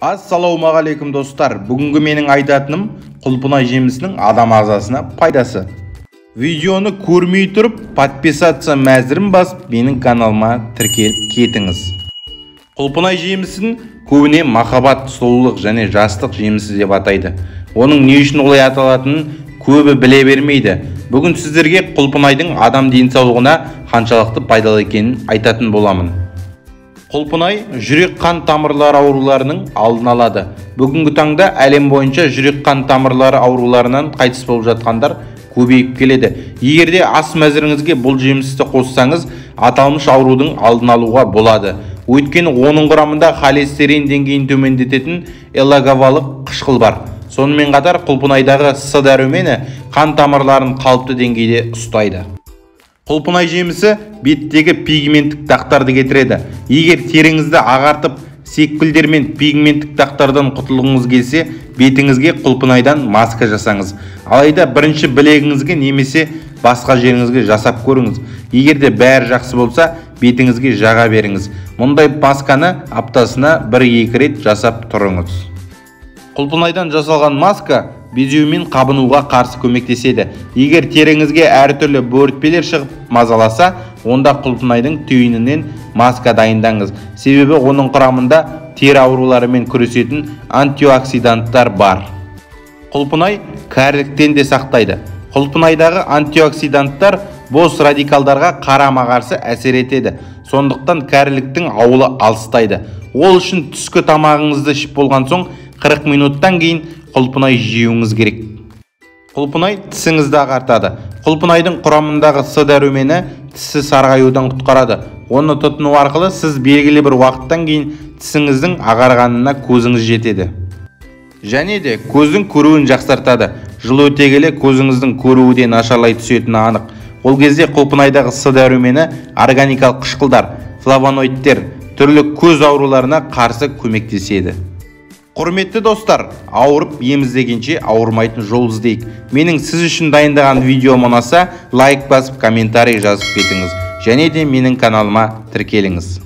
Ассалаумағалейкум достар. Бүгінгі менің айтатыным құлпынай жемісінің адам ағзасына пайдасы. Видеоны көрмей тұрып, подписаться мәзірін басып, менің каналыма тіркеліп кетіңіз. Құлпынай жемісін көбіне махаббат, сұлулық және жастық жемісі деп атайды. Оның не үшін олай аталатынын көбі біле бермейді. Бүгін сіздерге құлпынайдың адам денсаулығына қаншалықты пайдалы екенін айтатын боламын. Құлпынай жүрек қан тамырлары ауруларының алдын алады. Бүгінгі таңда әлем бойынша жүрек қан тамырлары ауруларынан қайтыс болып жатқандар көбейіп келеді. Егерде ас мәзіріңізге бұл жемісті қоссаңыз, аталмыш аурудың алдын алуға болады. Өйткені оның құрамында холестерин деңгейін төмендететін эллагавалық қышқыл бар. Сонымен қатар құлпынайдағы С дәрумені қан тамырларын қалыпты деңгейде ұстайды. Құлпынай жемісі беттегі пигменттік дақтарды кетіреді. Егер теріңізді ағартып, секпілдер мен пигменттік дақтардан құтылғыңыз келсе, бетіңізге құлпынайдан маска жасаңыз. Алайда бірінші білегіңізге немесе басқа жеріңізге жасап көріңіз. Егерде бәрі жақсы болса, бетіңізге жаға беріңіз. Мұндай масканы аптасына 1-2 рет жасап тұрыңыз. Құлпынайдан жасалған маска безеу мен қабынуға қарсы көмектеседі. Егер теріңізге әртүрлі бөртпелер шығып мазаласа, онда құлпынайдың түйінінен маска дайындаңыз. Себебі оның құрамында тері ауруларымен күресетін антиоксиданттар бар. Құлпынай кәріліктен де сақтайды. Құлпынайдағы антиоксиданттар бос радикалдарға қарама-қарсы әсер етеді. Сондықтан кәріліктің ауылы алыстайды. Ол үшін түскі тамағыңызды ішіп болған соң 40 минуттан кейін құлпынай жеуіңіз керек. Құлпынай тісіңізді ағартады. Құлпынайдың құрамындағы С дәрумені тісі сарғаюдан құтқарады. Оны тұтыну арқылы сіз белгілі бір уақыттан кейін тісіңіздің ағарғанына көзіңіз жетеді. Және де көздің көруін жақсартады. Жыл өте келе көзіңіздің көруі де нашарлай түсетіні анық. Ол кезде құлпынайдағы С дәрумені органикалық қышқылдар, флавоноидтер түрлі көз ауруларына қарсы көмектеседі. Құрметті достар, ауырып ем іздегенше ауырмайтын жол іздейік. Менің сіз үшін дайындаған видеом ұнаса, лайк басып, комментарий жазып кетіңіз. Және де менің каналыма тіркеліңіз.